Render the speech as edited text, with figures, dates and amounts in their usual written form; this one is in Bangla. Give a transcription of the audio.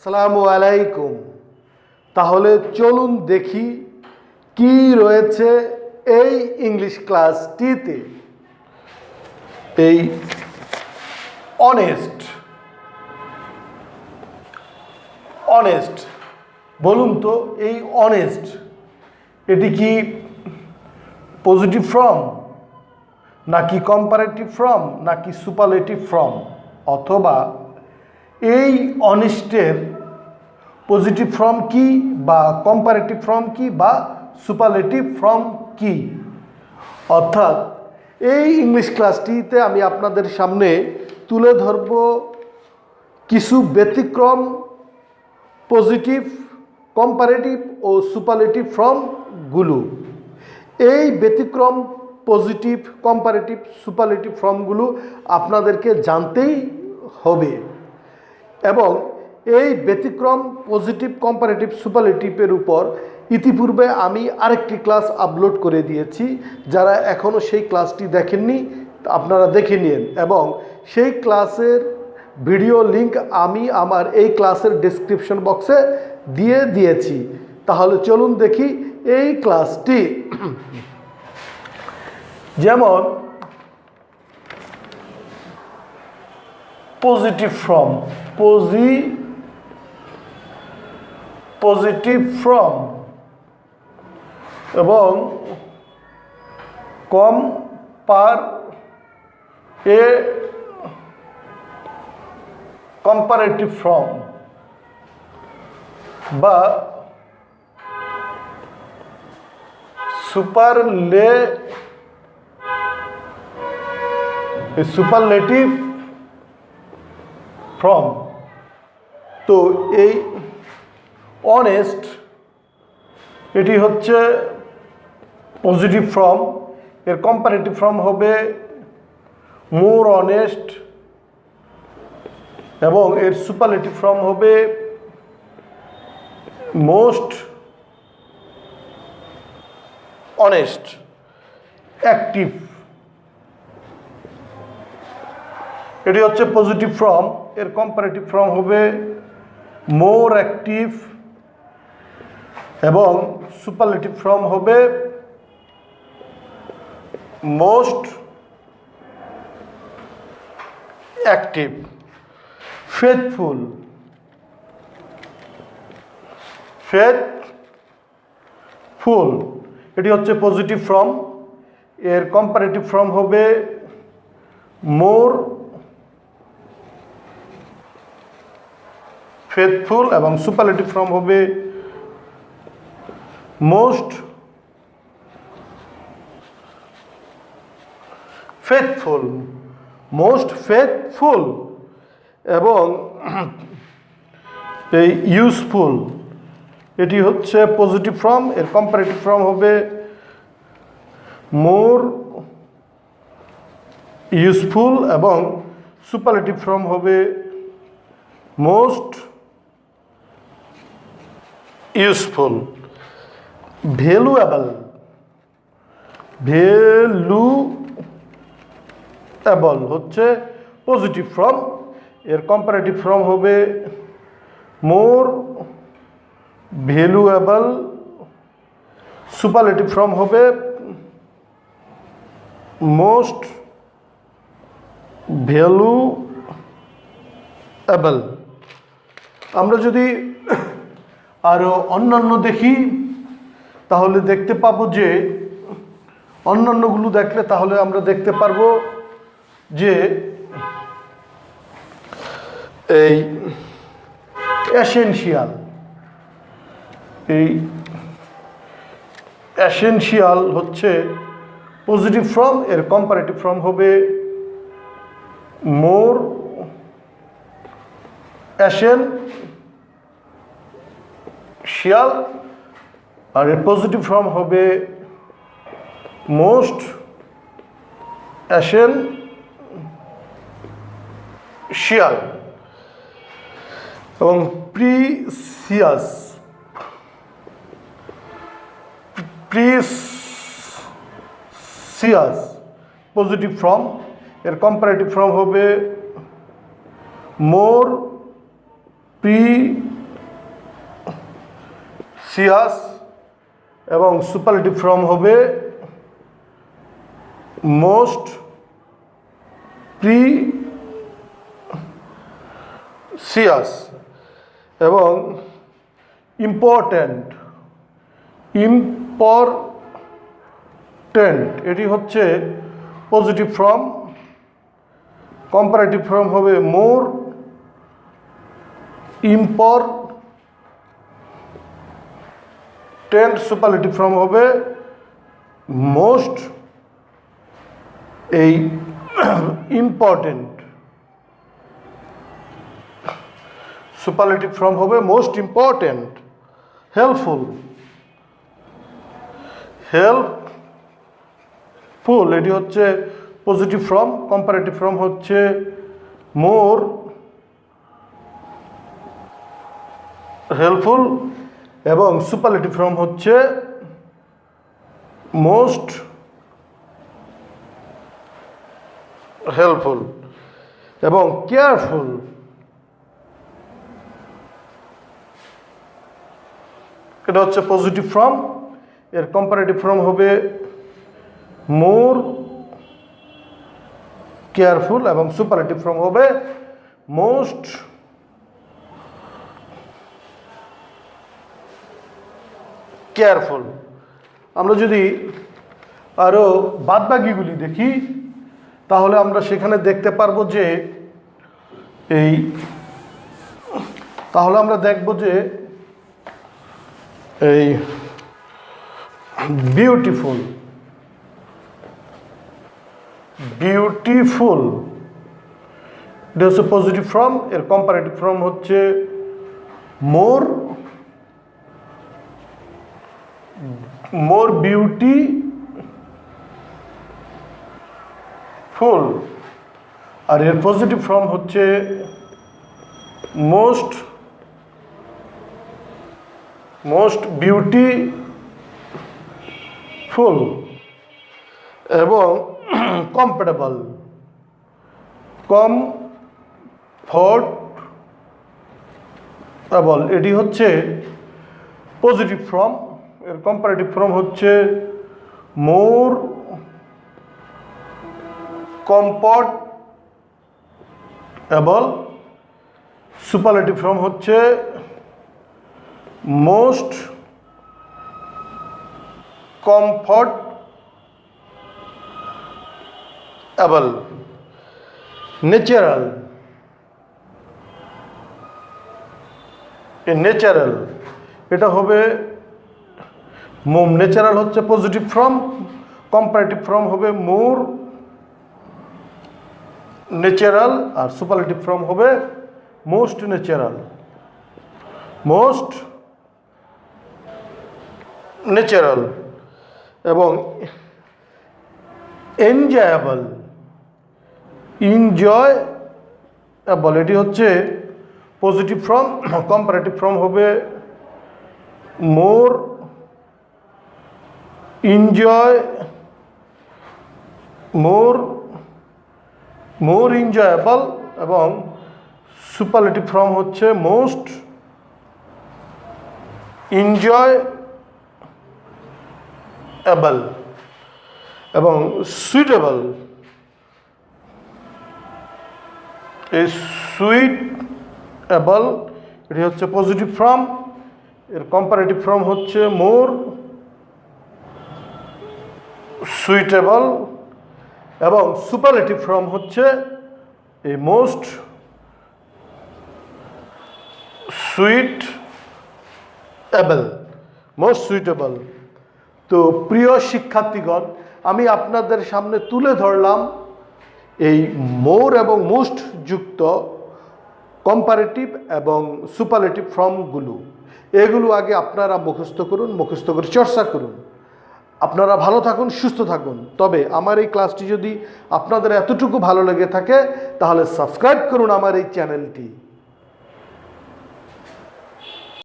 আসসালামু আলাইকুম। তাহলে চলুন দেখি কি রয়েছে এই ইংলিশ ক্লাসটিতে। এই অনেস্ট বলুন তো, এই অনেস্ট এটি কি পজিটিভ ফর্ম, নাকি কম্পারেটিভ ফর্ম, নাকি সুপারলেটিভ ফর্ম, অথবা এই অনেস্টের পজিটিভ ফর্ম কি, বা কম্পারেটিভ ফর্ম কি, বা সুপারলেটিভ ফর্ম কি? অর্থাৎ এই ইংলিশ ক্লাসটিতে আমি আপনাদের সামনে তুলে ধরব কিছু ব্যতিক্রম পজিটিভ, কম্পারেটিভ ও সুপারলেটিভ ফর্মগুলো। এই ব্যতিক্রম পজিটিভ, কম্পারেটিভ, সুপারলেটিভ ফর্মগুলো আপনাদেরকে জানতেই হবে। এবং এই ব্যতিক্রম পজিটিভ, কম্পারেটিভ, সুপারলেটিভের উপর ইতিপূর্বে আমি আরেকটি ক্লাস আপলোড করে দিয়েছি। যারা এখনও সেই ক্লাসটি দেখেননি আপনারা দেখে নিন, এবং সেই ক্লাসের ভিডিও লিংক আমি আমার এই ক্লাসের ডেসক্রিপশন বক্সে দিয়ে দিয়েছি। তাহলে চলুন দেখি এই ক্লাসটি। যেমন পজিটিভ ফর্ম, পজিটিভ ফর্ম এবং কম্পারেটিভ ফর্ম বা সুপারলেটিভ ফর্ম। তো এই অনেস্ট এটি হচ্ছে পজিটিভ ফর্ম, এর কম্পারেটিভ ফর্ম হবে মোর অনেস্ট, এবং এর সুপারলেটিভ ফর্ম হবে মোস্ট অনেস্ট। অ্যাক্টিভ এটি হচ্ছে পজিটিভ ফর্ম, এর কম্পারেটিভ ফর্ম হবে মোর অ্যাক্টিভ, এবং সুপারলেটিভ ফর্ম হবে মোস্ট অ্যাক্টিভ। ফেথফুল এটি হচ্ছে পজিটিভ ফর্ম, এর কম্পারেটিভ ফর্ম হবে মোর ফেথফুল, এবং সুপারলেটিভ ফর্ম হবে মোস্ট ফেথফুল। এবং এই ইউজফুল এটি হচ্ছে পজিটিভ ফর্ম, এর কম্পারেটিভ ফর্ম হবে মোর ইউজফুল, এবং সুপারলেটিভ ফর্ম হবে মোস্ট ইউজফুল। ভ্যালুয়েবল হচ্ছে পজিটিভ ফর্ম, এর কম্পারেটিভ ফর্ম হবে মোর ভ্যালুয়েবল, সুপারলেটিভ ফর্ম হবে মোস্ট ভ্যালুয়েবল। আমরা যদি আরও অন্যান্য দেখি তাহলে দেখতে পাবো যে অন্যান্যগুলো দেখলে তাহলে আমরা দেখতে পারবো যে এই এসেনশিয়াল হচ্ছে পজিটিভ ফর্ম, এর কম্পারেটিভ ফর্ম হবে মোর এসেনশিয়াল, আর এর পজিটিভ ফর্ম হবে মোস্ট এসেনশিয়াল। এবং প্রিসিয়াস পজিটিভ ফর্ম, এর কম্পারেটিভ ফর্ম হবে মোর প্রিসিয়াস এবং সুপারলেটিভ ফর্ম হবে মোস্ট প্রিসিয়াস এবং ইম্পর্ট্যান্ট এটি হচ্ছে পজিটিভ ফর্ম। কম্পারেটিভ ফর্ম হবে মোর ইম্পর্ট্যান্ট, সুপারলেটিভ ফর্ম হবে মোস্ট ইম্পর্ট্যান্ট, সুপারলেটিভ ফর্ম হবে মোস্ট ইম্পর্ট্যান্ট। হেল্পফুল এটি হচ্ছে পজিটিভ ফর্ম। কম্পারেটিভ ফর্ম হচ্ছে মোর হেল্পফুল এবং সুপারলেটিভ ফর্ম হচ্ছে মোস্ট হেল্পফুল এবং কেয়ারফুল। এটা হচ্ছে পজিটিভ ফর্ম। এর কম্পারেটিভ ফর্ম হবে মোর কেয়ারফুল এবং সুপারলেটিভ ফর্ম হবে মোস্ট কেয়ারফুল। আমরা যদি আরও বাদবাকিগুলি দেখি তাহলে আমরা সেখানে দেখতে পারবো যে আমরা দেখব যে এই বিউটিফুল এটা হচ্ছে পজিটিভ ফর্ম। এর কম্পারেটিভ ফর্ম হচ্ছে মোর বিউটিফুল আর এর পজিটিভ ফর্ম হচ্ছে মোস্ট বিউটিফুল এবং কমফোর্টেবল এটি হচ্ছে পজিটিভ ফর্ম। এর কম্পারেটিভ ফর্ম হচ্ছে মোর কমফোর্টেবল, সুপারলেটিভ ফর্ম হচ্ছে মোস্ট কমফোর্টেবল। ন্যাচারাল এটা হবে ন্যাচারাল হচ্ছে পজিটিভ ফর্ম। কম্পারেটিভ ফর্ম হবে মোর ন্যাচারাল আর সুপারলেটিভ ফর্ম হবে মোস্ট ন্যাচারাল এবং এনজয়েবল এটি হচ্ছে পজিটিভ ফর্ম। কম্পারেটিভ ফর্ম হবে মোর এনজয়েবল এবং সুপারলেটিভ ফর্ম হচ্ছে মোস্ট এনজয়েবল এবং সুইটেবল। এই সুইটেবল এটি হচ্ছে পজিটিভ ফর্ম। এর কম্পারেটিভ ফর্ম হচ্ছে মোর সুইটেবল এবং সুপারলেটিভ ফর্ম হচ্ছে এই মোস্ট সুইটেবল। তো প্রিয় শিক্ষার্থীগণ, আমি আপনাদের সামনে তুলে ধরলাম এই মোর এবং মোস্ট যুক্ত কম্পারেটিভ এবং সুপারলেটিভ ফর্মগুলো। এগুলো আগে আপনারা মুখস্থ করুন, মুখস্থ করে চর্চা করুন। আপনারা ভালো থাকুন, সুস্থ থাকুন। তবে আমার এই ক্লাসটি যদি আপনাদের এতটুকু ভালো লেগে থাকে তাহলে সাবস্ক্রাইব করুন আমার এই চ্যানেলটি।